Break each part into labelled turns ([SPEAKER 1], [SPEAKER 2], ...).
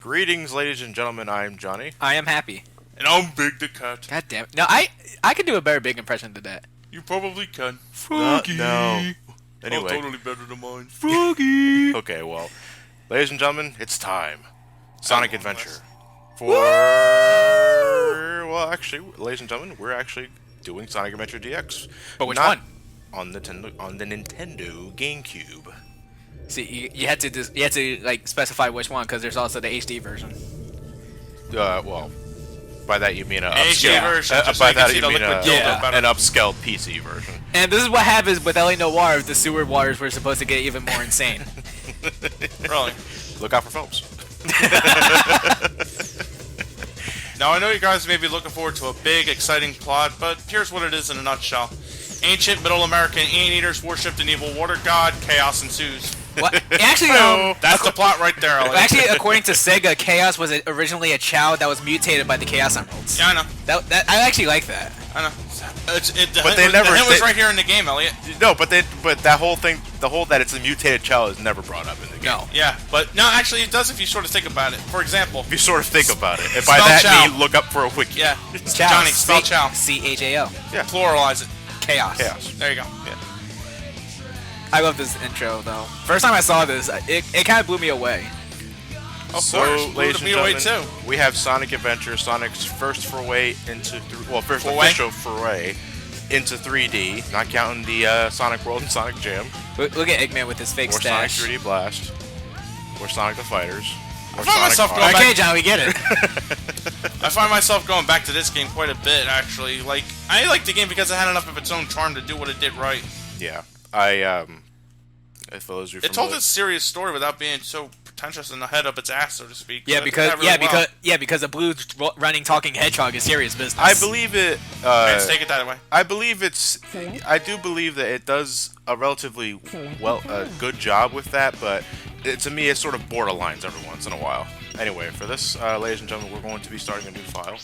[SPEAKER 1] Greetings, ladies and gentlemen. I'm Johnny.
[SPEAKER 2] I am happy.
[SPEAKER 3] And I'm Big the Cat.
[SPEAKER 2] God damn it. No, I could do a better big impression than that.
[SPEAKER 3] You probably can.
[SPEAKER 1] Froggy. No. Anyway.
[SPEAKER 3] Oh, totally better than mine.
[SPEAKER 1] Froggy. Okay, well, ladies and gentlemen, it's time. Sonic Adventure. Actually, ladies and gentlemen, we're actually doing Sonic Adventure DX.
[SPEAKER 2] But which one?
[SPEAKER 1] On the Nintendo Gamecube.
[SPEAKER 2] See, you had to like specify which one because there's also the HD version.
[SPEAKER 1] Well, by that you mean an
[SPEAKER 3] HD
[SPEAKER 1] upscale.
[SPEAKER 3] version.
[SPEAKER 1] By that you mean
[SPEAKER 2] dildo
[SPEAKER 1] an upscale PC version.
[SPEAKER 2] And this is what happens with LA Noire if the sewer waters were supposed to get even more insane.
[SPEAKER 3] Really?
[SPEAKER 1] Look out for films.
[SPEAKER 3] Now, I know you guys may be looking forward to a big, exciting plot, but here's what it is in a nutshell. Ancient Middle American anteaters worshipped an evil water god. Chaos ensues.
[SPEAKER 2] What? Actually,
[SPEAKER 3] that's the plot right there, Elliot.
[SPEAKER 2] Actually, according to Sega, Chaos was originally a child that was mutated by the Chaos Emeralds.
[SPEAKER 3] Yeah, I know.
[SPEAKER 2] That I actually like that.
[SPEAKER 3] I know.
[SPEAKER 1] But they never.
[SPEAKER 3] The hint was right here in the game, Elliot.
[SPEAKER 1] No, but that whole thing, that it's a mutated child, is never brought up in the game.
[SPEAKER 2] No.
[SPEAKER 3] Yeah, but no, actually, it does if you sort of think about it. For example,
[SPEAKER 1] if you sort of think about it, and by that
[SPEAKER 3] Chow.
[SPEAKER 1] mean look up for a wiki.
[SPEAKER 3] Yeah,
[SPEAKER 2] Chow.
[SPEAKER 3] Johnny, spell Chow.
[SPEAKER 2] C-H-A-O.
[SPEAKER 1] Yeah.
[SPEAKER 3] Pluralize it.
[SPEAKER 2] Chaos.
[SPEAKER 1] Chaos.
[SPEAKER 3] There you go.
[SPEAKER 1] Yeah.
[SPEAKER 2] I love this intro though. First time I saw this, it kind of blew me away.
[SPEAKER 3] Of
[SPEAKER 1] So,
[SPEAKER 3] course,
[SPEAKER 1] ladies and
[SPEAKER 3] blew me away
[SPEAKER 1] gentlemen,
[SPEAKER 3] too.
[SPEAKER 1] we have Sonic Adventure, Sonic's first foray into first
[SPEAKER 3] Foray?
[SPEAKER 1] official foray into 3D, not counting the Sonic World and Sonic Jam,
[SPEAKER 2] Look at Eggman with his fake
[SPEAKER 1] or
[SPEAKER 2] stash.
[SPEAKER 1] Sonic 3D Blast, or Sonic the Fighters, or
[SPEAKER 3] I find myself
[SPEAKER 1] Sonic
[SPEAKER 3] going
[SPEAKER 2] Okay, John, we get it.
[SPEAKER 3] I find myself going back to this game quite a bit, actually. Like, I liked the game because it had enough of its own charm to do what it did right.
[SPEAKER 1] Yeah, if those are
[SPEAKER 3] It told a serious story without being so pretentious and ahead up its ass, so to speak.
[SPEAKER 2] Yeah,
[SPEAKER 3] So it did that really well.
[SPEAKER 2] because a blue running talking hedgehog is serious business.
[SPEAKER 1] I believe it.
[SPEAKER 3] Let's take it that way.
[SPEAKER 1] I believe it's. I do believe that it does a relatively good job with that, but to me, it's sort of borderlines every once in a while. Anyway, for this, ladies and gentlemen, we're going to be starting a new file.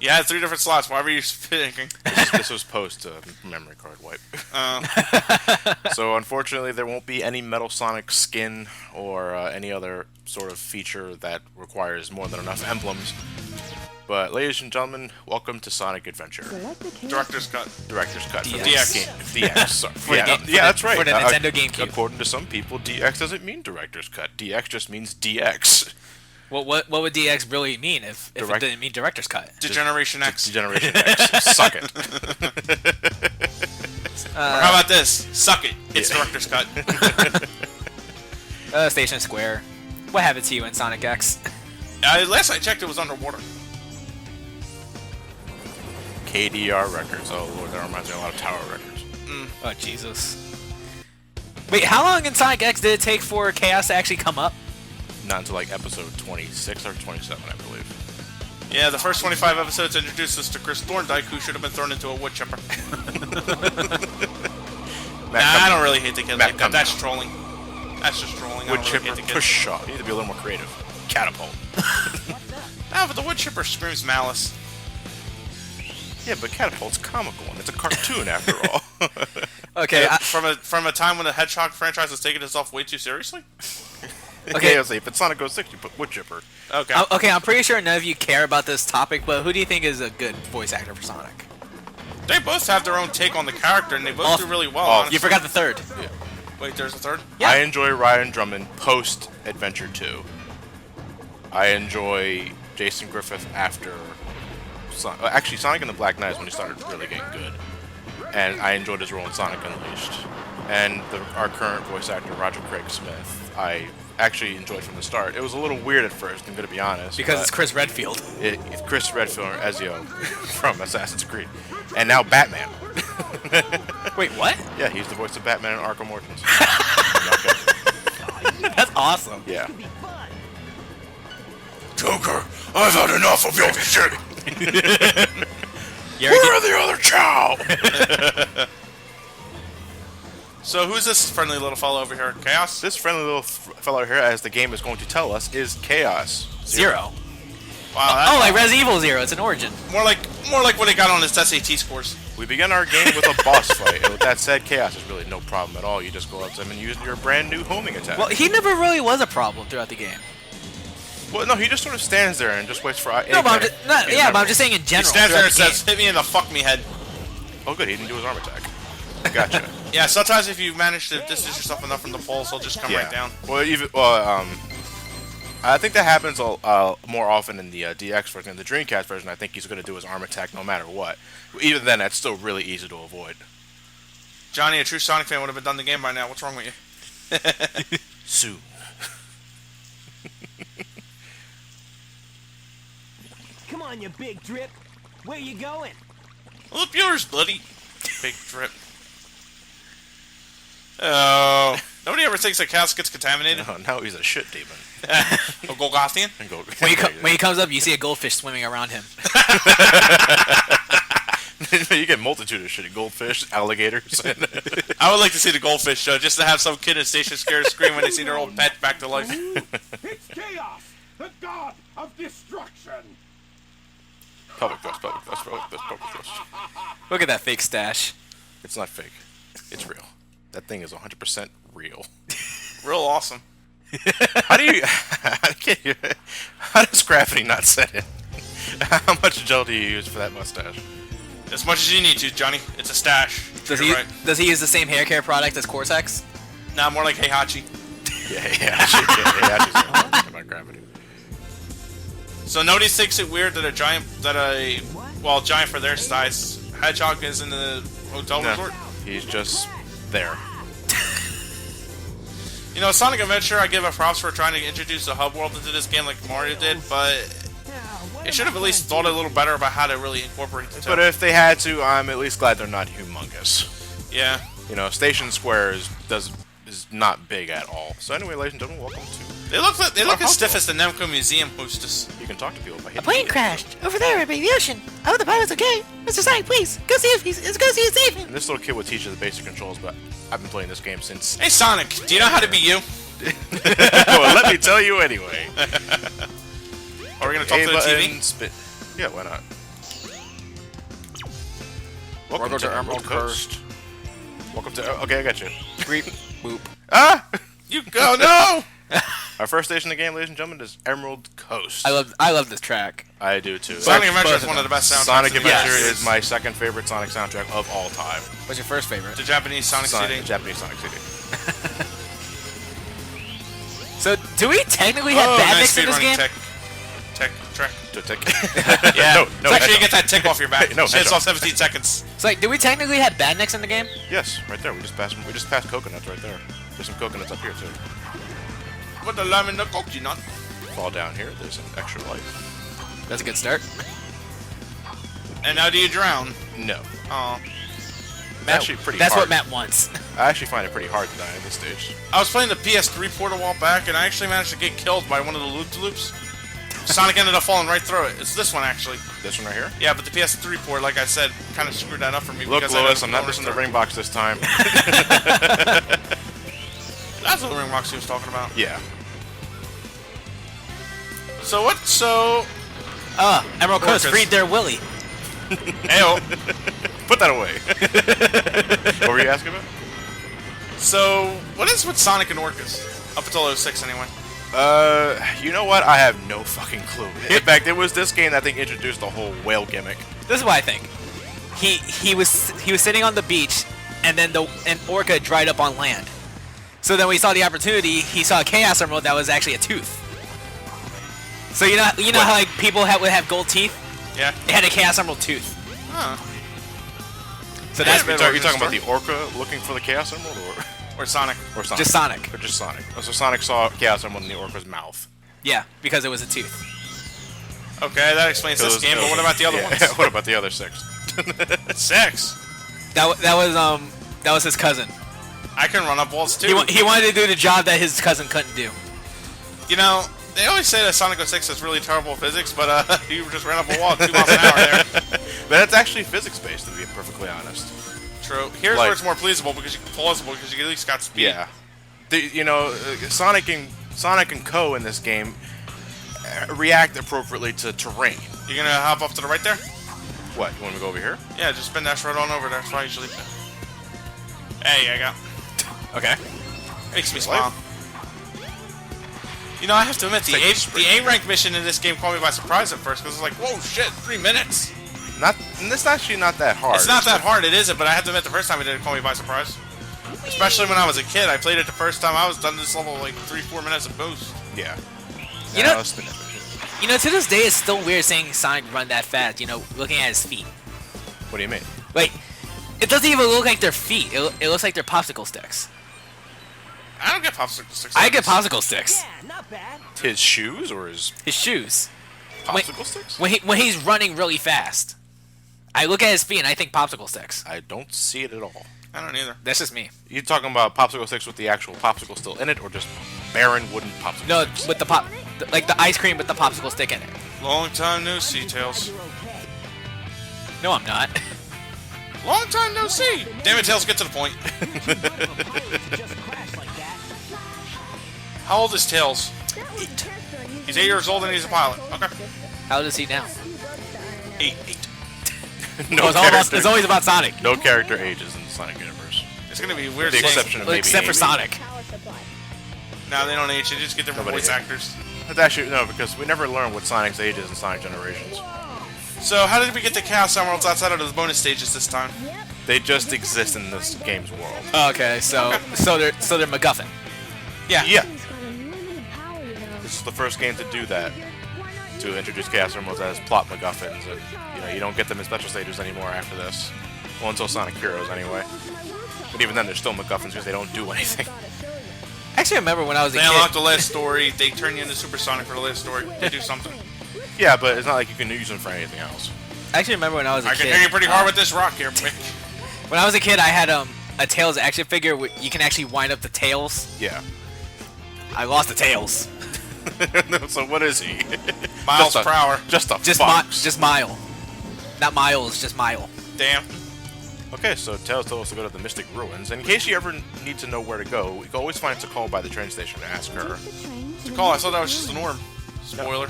[SPEAKER 3] Yeah, 3 different slots. Why were you thinking?
[SPEAKER 1] This was post memory card wipe. So unfortunately, there won't be any Metal Sonic skin or any other sort of feature that requires more than enough emblems. But ladies and gentlemen, welcome to Sonic Adventure.
[SPEAKER 3] Director's cut.
[SPEAKER 1] Director's cut. For
[SPEAKER 2] DX.
[SPEAKER 1] DX. Sorry.
[SPEAKER 2] For
[SPEAKER 1] That's right.
[SPEAKER 2] For the Nintendo Gamecube.
[SPEAKER 1] According to some people, DX doesn't mean director's cut. DX just means DX.
[SPEAKER 2] What would DX really mean if it didn't mean director's cut?
[SPEAKER 3] Degeneration X.
[SPEAKER 1] Degeneration X. Suck it.
[SPEAKER 3] Or how about this? Suck it. It's director's cut.
[SPEAKER 2] Station Square. What happened to you in Sonic X?
[SPEAKER 3] Last I checked, it was underwater.
[SPEAKER 1] KDR Records. Oh lord, that reminds me of a lot of Tower Records.
[SPEAKER 2] Oh Jesus. Wait, how long in Sonic X did it take for Chaos to actually come up?
[SPEAKER 1] Not until like episode 26 or 27, I believe.
[SPEAKER 3] Yeah, the first 25 episodes introduced us to Chris Thorndike, who should have been thrown into a wood chipper. I don't really hate the kid like that. That's trolling. That's just trolling.
[SPEAKER 1] Wood chipper, push shot. You need to be a little more creative. Catapult.
[SPEAKER 3] No, but the wood chipper screams malice.
[SPEAKER 1] Yeah, but Catapult's comical, and it's a cartoon after all.
[SPEAKER 2] Okay.
[SPEAKER 3] Yeah, from a time when the Hedgehog franchise was taking itself way too seriously?
[SPEAKER 1] Okay, yeah, if it's Sonic 06, you put wood chipper.
[SPEAKER 3] Okay.
[SPEAKER 2] Okay, I'm pretty sure none of you care about this topic, but who do you think is a good voice actor for Sonic?
[SPEAKER 3] They both have their own take on the character, and they both do really well, honestly.
[SPEAKER 2] You forgot the third.
[SPEAKER 1] Yeah.
[SPEAKER 3] Wait, there's a third?
[SPEAKER 2] Yeah.
[SPEAKER 1] I enjoy Ryan Drummond post Adventure 2. I enjoy Jason Griffith after... Actually, Sonic and the Black Knight is when he started really getting good. And I enjoyed his role in Sonic Unleashed. And our current voice actor, Roger Craig Smith, I actually enjoyed from the start. It was a little weird at first, I'm going to be honest.
[SPEAKER 2] Because it's Chris Redfield.
[SPEAKER 1] It's Chris Redfield, or Ezio, from Assassin's Creed. And now Batman.
[SPEAKER 2] Wait, what?
[SPEAKER 1] Yeah, he's the voice of Batman in Arkham Origins.
[SPEAKER 2] That's awesome.
[SPEAKER 1] Yeah. Joker, I've had enough of your shit. Where are the other Chow?
[SPEAKER 3] So who's this friendly little fellow over here? Chaos?
[SPEAKER 1] This friendly little fellow here, as the game is going to tell us, is Chaos
[SPEAKER 2] Zero.
[SPEAKER 3] Wow.
[SPEAKER 2] Oh, like Resident Evil Zero. It's an origin.
[SPEAKER 3] More like what he got on his SAT scores.
[SPEAKER 1] We begin our game with a boss fight, and with that said, Chaos is really no problem at all. You just go up to him and use your brand new homing attack.
[SPEAKER 2] Well, he never really was a problem throughout the game.
[SPEAKER 1] Well, no, he just sort of stands there and just waits for.
[SPEAKER 2] No, but but I'm just saying in
[SPEAKER 3] He
[SPEAKER 2] general.
[SPEAKER 3] stands there and
[SPEAKER 2] throughout the
[SPEAKER 3] says, "Hit me in the fuck me head."
[SPEAKER 1] Oh, good. He didn't do his arm attack. Gotcha.
[SPEAKER 3] Yeah, sometimes if you manage to distance yourself enough from the poles, he'll just come right down.
[SPEAKER 1] Well, I think that happens more often in the DX version. In the Dreamcast version, I think he's going to do his arm attack no matter what. Even then, that's still really easy to avoid.
[SPEAKER 3] Johnny, a true Sonic fan, would have been done the game by now. What's wrong with you?
[SPEAKER 1] Soon.
[SPEAKER 4] Come on, you big drip. Where you going?
[SPEAKER 3] Look yours, buddy. Big drip. Oh, nobody ever thinks that Chaos gets contaminated.
[SPEAKER 1] Oh, now he's a shit demon.
[SPEAKER 3] A Golgothian?
[SPEAKER 2] When he comes up, you see a goldfish swimming around him.
[SPEAKER 1] You get a multitude of shit. Goldfish, alligators.
[SPEAKER 3] I would like to see the goldfish show, just to have some kid in Station Scared scream when they see their old pet back to life.
[SPEAKER 5] It's Chaos, the god of destruction.
[SPEAKER 1] Public thrust, public thrust, public thrust, public thrust.
[SPEAKER 2] Look at that fake stash.
[SPEAKER 1] It's not fake. It's real. That thing is 100% real.
[SPEAKER 3] Real awesome.
[SPEAKER 1] How does gravity not set in? How much gel do you use for that mustache?
[SPEAKER 3] As much as you need to, Johnny. It's a stash.
[SPEAKER 2] Does
[SPEAKER 3] You're
[SPEAKER 2] he
[SPEAKER 3] right.
[SPEAKER 2] does he use the same hair care product as Cortex?
[SPEAKER 3] Nah, more like Heihachi.
[SPEAKER 1] Yeah, about gravity.
[SPEAKER 3] So nobody thinks it weird that giant for their size, hedgehog is in the hotel resort?
[SPEAKER 1] He's just there.
[SPEAKER 3] You know, Sonic Adventure, I give it props for trying to introduce the hub world into this game like Mario did, but it should have at least thought a little better about how to really incorporate it.
[SPEAKER 1] But if they had to, I'm at least glad they're not humongous.
[SPEAKER 3] Yeah.
[SPEAKER 1] You know, Station Square is not big at all. So anyway, ladies and gentlemen, welcome to...
[SPEAKER 3] They look as stiff as the Namco Museum hostess.
[SPEAKER 1] You can talk to people by hitting
[SPEAKER 6] A plane
[SPEAKER 1] the-
[SPEAKER 6] crashed over there by the ocean. I hope the pilot's okay. Mr. Sonic, please go see if he's safe.
[SPEAKER 1] And this little kid will teach you the basic controls, but I've been playing this game since...
[SPEAKER 3] Hey Sonic, do you know how to be you?
[SPEAKER 1] Well, let me tell you anyway.
[SPEAKER 3] Are we gonna talk to the TV?
[SPEAKER 1] Spin. Yeah, why not? Welcome to Emerald Coast. Welcome to... Okay, I got you.
[SPEAKER 2] Creep. Boop.
[SPEAKER 1] Ah!
[SPEAKER 3] You go, no!
[SPEAKER 1] Our first station in the game, ladies and gentlemen, is Emerald Coast.
[SPEAKER 2] I love this track.
[SPEAKER 1] I do too.
[SPEAKER 3] Sonic Adventure is one of the best soundtracks.
[SPEAKER 1] Sonic
[SPEAKER 3] in the
[SPEAKER 1] Adventure
[SPEAKER 3] universe.
[SPEAKER 1] is my second favorite Sonic soundtrack of all time.
[SPEAKER 2] What's your first favorite?
[SPEAKER 3] The Japanese Sonic CD.
[SPEAKER 1] Japanese Sonic CD.
[SPEAKER 2] So, do we technically have bad mix in this game?
[SPEAKER 3] Tech track.
[SPEAKER 1] To take.
[SPEAKER 3] Yeah.
[SPEAKER 1] No,
[SPEAKER 3] It's actually you
[SPEAKER 1] hedgehog.
[SPEAKER 3] get that tick off your back.
[SPEAKER 1] No,
[SPEAKER 3] Shit's
[SPEAKER 1] hedgehog.
[SPEAKER 3] off 17 seconds.
[SPEAKER 2] So, like, do we technically have badniks in the game?
[SPEAKER 1] Yes, right there. We just passed coconuts right there. There's some coconuts up here too.
[SPEAKER 3] With the lemon, the coconut.
[SPEAKER 1] Fall down here. There's an extra life.
[SPEAKER 2] That's a good start.
[SPEAKER 3] And now do you drown?
[SPEAKER 1] No.
[SPEAKER 3] Oh.
[SPEAKER 1] Actually, pretty
[SPEAKER 2] That's
[SPEAKER 1] hard.
[SPEAKER 2] what Matt wants.
[SPEAKER 1] I actually find it pretty hard to die at this stage.
[SPEAKER 3] I was playing the PS3 port a while back, and I actually managed to get killed by one of the loop-de-loops. Sonic ended up falling right through it. It's this one, actually.
[SPEAKER 1] This one right here?
[SPEAKER 3] Yeah, but the PS3 port, like I said, kind of screwed that up for me.
[SPEAKER 1] Look,
[SPEAKER 3] because I
[SPEAKER 1] Lewis, I'm
[SPEAKER 3] ended up
[SPEAKER 1] not missing the
[SPEAKER 3] falling
[SPEAKER 1] ring box this time.
[SPEAKER 3] through it. That's what the ring box he was talking about.
[SPEAKER 1] Yeah.
[SPEAKER 3] So what? So...
[SPEAKER 2] Emerald Coast,
[SPEAKER 3] Orcas.
[SPEAKER 2] freed their Willy.
[SPEAKER 3] Ayo.
[SPEAKER 1] Put that away. What were you asking about?
[SPEAKER 3] So, what is with Sonic and Orcas? Up until 06, anyway.
[SPEAKER 1] You know what? I have no fucking clue. In fact, it was this game that I think introduced the whole whale gimmick.
[SPEAKER 2] This is what I think. He was sitting on the beach, and then an orca dried up on land. So then when he saw the opportunity, he saw a Chaos Emerald that was actually a tooth. So you know how like people would have gold teeth?
[SPEAKER 3] Yeah.
[SPEAKER 2] It had a Chaos Emerald tooth.
[SPEAKER 3] Huh.
[SPEAKER 2] So that's
[SPEAKER 3] Yeah,
[SPEAKER 1] You're talking about the orca looking for the Chaos Emerald,
[SPEAKER 3] Or Sonic.
[SPEAKER 1] or Sonic?
[SPEAKER 2] just Sonic.
[SPEAKER 1] Or just Sonic. Oh, so Sonic saw Chaos Emerald in the orca's mouth.
[SPEAKER 2] Yeah, because it was a tooth.
[SPEAKER 3] Okay, that explains this game, but what about the other ones?
[SPEAKER 1] What about the other 6?
[SPEAKER 3] 6.
[SPEAKER 2] That was his cousin.
[SPEAKER 3] I can run up walls too.
[SPEAKER 2] He wanted to do the job that his cousin couldn't do.
[SPEAKER 3] You know, they always say that Sonic 06 has really terrible physics, but you just ran up a wall at 2 miles an hour there.
[SPEAKER 1] But that's actually physics-based, to be perfectly honest.
[SPEAKER 3] True. Here's
[SPEAKER 1] Like-
[SPEAKER 3] where it's more plausible because you at least got speed.
[SPEAKER 1] Yeah. Sonic and Co. in this game react appropriately to terrain.
[SPEAKER 3] You gonna hop up to the right there?
[SPEAKER 1] What, you want me to go over here?
[SPEAKER 3] Yeah, just spin dash right on over there. That's why I usually do. Hey, I got.
[SPEAKER 2] Okay.
[SPEAKER 3] Makes me smile. You know, I have to admit, the A rank mission in this game caught me by surprise at first, because it's like, whoa, shit, 3 minutes.
[SPEAKER 1] And it's actually not that hard.
[SPEAKER 3] It's not that hard, it isn't, but I have to admit, the first time it did caught me by surprise. Especially when I was a kid. I played it the first time I was done this level like 3-4 minutes at most.
[SPEAKER 1] Yeah.
[SPEAKER 2] You know, to this day, it's still weird seeing Sonic run that fast. You know, looking at his feet.
[SPEAKER 1] What do you mean?
[SPEAKER 2] Like, it doesn't even look like their feet. It looks like they're popsicle sticks.
[SPEAKER 3] I don't get popsicle sticks.
[SPEAKER 2] I get popsicle sticks.
[SPEAKER 4] Yeah, not bad.
[SPEAKER 1] His shoes or his
[SPEAKER 2] shoes.
[SPEAKER 1] popsicle sticks?
[SPEAKER 2] When he's running really fast. I look at his feet and I think popsicle sticks.
[SPEAKER 1] I don't see it at all.
[SPEAKER 3] I don't either.
[SPEAKER 2] That's just me.
[SPEAKER 1] You talking about popsicle sticks with the actual popsicle still in it, or just barren wooden popsicle
[SPEAKER 2] No,
[SPEAKER 1] sticks?
[SPEAKER 2] with the like the ice cream with the popsicle stick in it.
[SPEAKER 3] Long time no see, Tails.
[SPEAKER 2] No, I'm not.
[SPEAKER 3] Long time no see! Damn it, Tails, get to the point. How old is Tails?
[SPEAKER 2] 8.
[SPEAKER 3] He's 8 years old and he's a pilot. Okay.
[SPEAKER 2] How old is he now?
[SPEAKER 3] 8.
[SPEAKER 1] No
[SPEAKER 2] It's always about Sonic.
[SPEAKER 1] No character ages in the Sonic universe.
[SPEAKER 3] It's gonna be weird.
[SPEAKER 1] The
[SPEAKER 3] saying-
[SPEAKER 1] exception of maybe
[SPEAKER 2] Except for
[SPEAKER 1] Amy.
[SPEAKER 2] Sonic.
[SPEAKER 3] No, they don't age. They just get different
[SPEAKER 1] Nobody
[SPEAKER 3] voice
[SPEAKER 1] did.
[SPEAKER 3] actors.
[SPEAKER 1] But actually, no, because we never learn what Sonic's age is in Sonic Generations.
[SPEAKER 3] So, how did we get the Chaos Emeralds outside of those bonus stages this time?
[SPEAKER 1] They just exist in this game's world.
[SPEAKER 2] Okay, so they're MacGuffin.
[SPEAKER 3] Yeah.
[SPEAKER 1] Yeah. This is the first game to do that. To introduce Chaos Emeralds as plot MacGuffins, and you don't get them in special stages anymore after this. Well, until Sonic Heroes, anyway. But even then, they're still MacGuffins because they don't do anything.
[SPEAKER 2] Actually, I remember when I was a
[SPEAKER 3] They
[SPEAKER 2] kid.
[SPEAKER 3] unlock the last story. They turn you into Super Sonic for the last story. They do something.
[SPEAKER 1] Yeah, but it's not like you can use them for anything else.
[SPEAKER 2] I actually remember when I was a
[SPEAKER 3] I
[SPEAKER 2] kid.
[SPEAKER 3] can hit you pretty hard with this rock here, Mick.
[SPEAKER 2] When I was a kid, I had a Tails action figure where you can actually wind up the tails.
[SPEAKER 1] Yeah.
[SPEAKER 2] I lost the tails.
[SPEAKER 1] So what is he?
[SPEAKER 3] Miles per hour.
[SPEAKER 1] Just a
[SPEAKER 2] Just
[SPEAKER 1] fox.
[SPEAKER 2] just mile. Not miles, just mile.
[SPEAKER 3] Damn.
[SPEAKER 1] Okay, so Tails told us to go to the Mystic Ruins. And in case you ever need to know where to go, you can always find Tikal by the train station and ask her.
[SPEAKER 3] Call. I thought that was just the norm. Spoiler.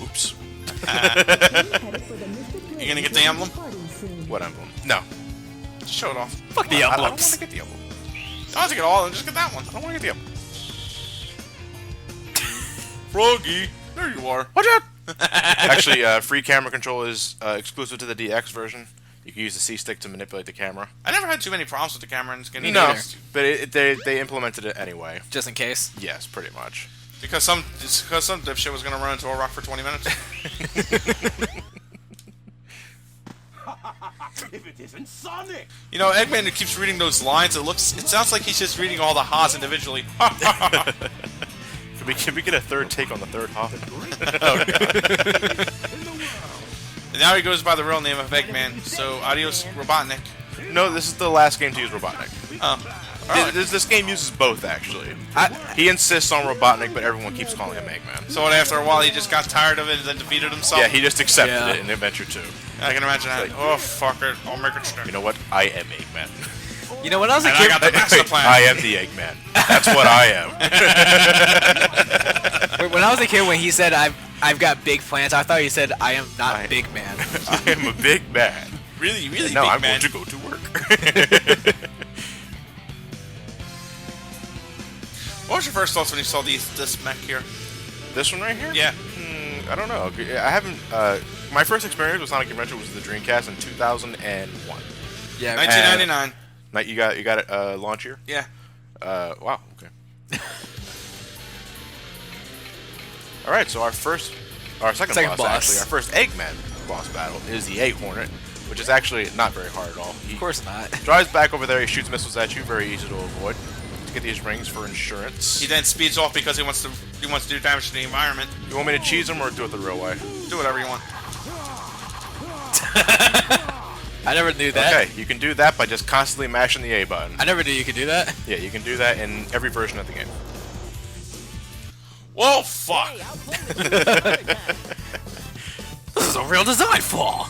[SPEAKER 1] Oops.
[SPEAKER 3] You gonna get the emblem?
[SPEAKER 1] What emblem? No.
[SPEAKER 3] Just show it off.
[SPEAKER 2] Fuck the
[SPEAKER 1] I don't want
[SPEAKER 2] emblems.
[SPEAKER 1] to get the emblem.
[SPEAKER 3] I don't have to get all of them. Just get that one.
[SPEAKER 1] I don't want to get the emblem.
[SPEAKER 3] Froggy. There you are.
[SPEAKER 1] Watch out! Actually, free camera control is exclusive to the DX version. You can use the C-stick to manipulate the camera.
[SPEAKER 3] I never had too many problems with the camera in this game.
[SPEAKER 1] No, but they implemented it anyway.
[SPEAKER 2] Just in case.
[SPEAKER 1] Yes, pretty much.
[SPEAKER 3] Because some dipshit was gonna run into a rock for 20 minutes.
[SPEAKER 5] If it isn't Sonic!
[SPEAKER 3] You know, Eggman who keeps reading those lines, it sounds like he's just reading all the ha's individually.
[SPEAKER 1] Can we get a third take on the third Hobbit?
[SPEAKER 3] And now he goes by the real name of Eggman. So, adios, Robotnik.
[SPEAKER 1] No, this is the last game to use Robotnik.
[SPEAKER 3] Alright.
[SPEAKER 1] This game uses both, actually. He insists on Robotnik, but everyone keeps calling him Eggman.
[SPEAKER 3] So after a while, he just got tired of it and then defeated himself.
[SPEAKER 1] Yeah, he just accepted
[SPEAKER 2] Yeah.
[SPEAKER 1] it in Adventure 2.
[SPEAKER 3] I can imagine that.
[SPEAKER 1] Like-
[SPEAKER 3] Oh, fuck it. I'll make it stick.
[SPEAKER 1] You know what? I am Eggman.
[SPEAKER 2] You know, when I was a
[SPEAKER 3] And I
[SPEAKER 2] kid,
[SPEAKER 3] got the master plan.
[SPEAKER 1] I am the Eggman. That's what I am.
[SPEAKER 2] when I was a kid, when he said I've got big plans, I thought he said I am not
[SPEAKER 1] I-
[SPEAKER 2] big man.
[SPEAKER 1] I am a big man.
[SPEAKER 3] Really, really
[SPEAKER 1] No,
[SPEAKER 3] big
[SPEAKER 1] I'm
[SPEAKER 3] man.
[SPEAKER 1] going to go to work.
[SPEAKER 3] What was your first thoughts when you saw this mech here?
[SPEAKER 1] This one right here?
[SPEAKER 3] Yeah.
[SPEAKER 1] I don't know. I haven't. My first experience with Sonic Adventure was the Dreamcast in 2001.
[SPEAKER 2] Yeah,
[SPEAKER 3] 1999.
[SPEAKER 1] Now you got it launch year?
[SPEAKER 3] Yeah.
[SPEAKER 1] Wow. Okay. All right. So our second
[SPEAKER 2] Second
[SPEAKER 1] boss,
[SPEAKER 2] boss.
[SPEAKER 1] actually, our first Eggman boss battle is the Egg Hornet, which is actually not very hard at all. He
[SPEAKER 2] of course not.
[SPEAKER 1] drives back over there. He shoots missiles at you. Very easy to avoid. To get these rings for insurance.
[SPEAKER 3] He then speeds off because he wants to do damage to the environment.
[SPEAKER 1] You want me to cheese him or do it the real way?
[SPEAKER 3] Do whatever you want.
[SPEAKER 2] I never knew that.
[SPEAKER 1] Okay, you can do that by just constantly mashing the A button.
[SPEAKER 2] I never knew you could do that.
[SPEAKER 1] Yeah, you can do that in every version of the game.
[SPEAKER 3] Whoa, fuck!
[SPEAKER 2] This is a real design flaw.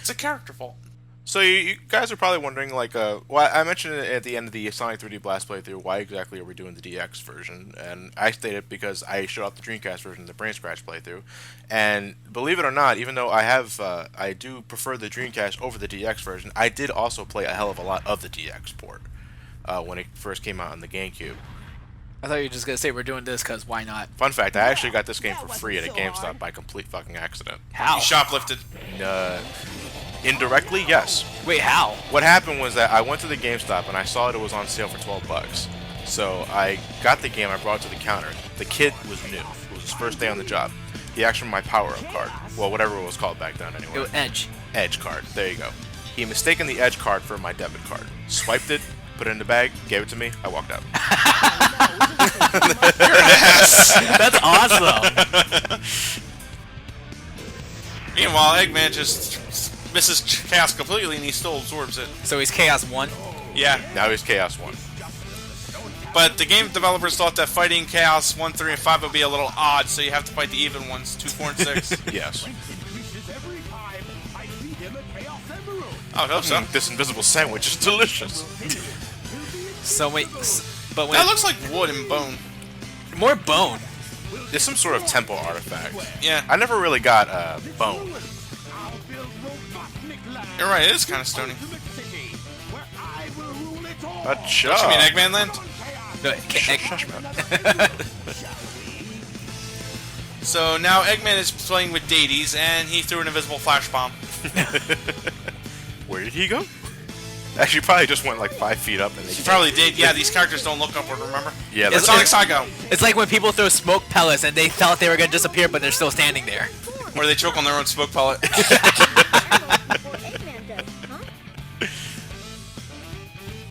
[SPEAKER 3] It's a character fault.
[SPEAKER 1] So you guys are probably wondering, like, well, I mentioned it at the end of the Sonic 3D Blast playthrough, why exactly are we doing the DX version? And I stated because I showed off the Dreamcast version, the Brain Scratch playthrough. And believe it or not, even though I do prefer the Dreamcast over the DX version, I did also play a hell of a lot of the DX port. when it first came out on the GameCube.
[SPEAKER 2] I thought you were just gonna say we're doing this because why not?
[SPEAKER 1] Fun fact, I actually got this game for free at a GameStop by complete fucking accident.
[SPEAKER 2] How?
[SPEAKER 3] You shoplifted.
[SPEAKER 1] Indirectly, yes.
[SPEAKER 2] Wait, how?
[SPEAKER 1] What happened was that I went to the GameStop and I saw it was on sale for $12. So I got the game, I brought it to the counter. The kid was new. It was his first day on the job. He asked for my power-up card. Well, whatever it was called back then anyway.
[SPEAKER 2] It was Edge.
[SPEAKER 1] Edge card. There you go. He mistaken the Edge card for my debit card. Swiped it, put it in the bag, gave it to me, I walked out.
[SPEAKER 2] That's awesome.
[SPEAKER 3] Meanwhile, Eggman just misses Chaos completely and he still absorbs it.
[SPEAKER 2] So he's Chaos 1.
[SPEAKER 3] Yeah,
[SPEAKER 1] Now he's Chaos 1.
[SPEAKER 3] but the game developers thought that fighting Chaos 1, 3, and 5 would be a little odd, so you have to fight the even ones, 2, 4, and 6.
[SPEAKER 1] Yes.
[SPEAKER 5] Every time I feed him a Chaos Emerald.
[SPEAKER 3] I would hope so.
[SPEAKER 1] This invisible sandwich is delicious.
[SPEAKER 2] So wait, but when
[SPEAKER 3] That looks like wood and bone.
[SPEAKER 2] more bone.
[SPEAKER 1] It's some sort of temple artifact.
[SPEAKER 3] Yeah,
[SPEAKER 1] I never really got bone.
[SPEAKER 5] I'll build Robotnik land
[SPEAKER 3] you're right, it is kind of stony.
[SPEAKER 5] to the city where I will rule it all.
[SPEAKER 1] Achoo.
[SPEAKER 3] Don't you mean Eggman Land?
[SPEAKER 2] No,
[SPEAKER 1] Shush, man.
[SPEAKER 3] So now Eggman is playing with deities, and he threw an invisible flash bomb.
[SPEAKER 1] Where did he go? Actually, probably just went like 5 feet up. And
[SPEAKER 3] He probably did. Yeah, these characters don't look upward, remember?
[SPEAKER 1] Yeah,
[SPEAKER 3] It's
[SPEAKER 1] that's
[SPEAKER 3] Sonic Psycho,
[SPEAKER 2] It's like when people throw smoke pellets and they thought they were gonna disappear, but they're still standing there.
[SPEAKER 3] where they choke on their own smoke pellet.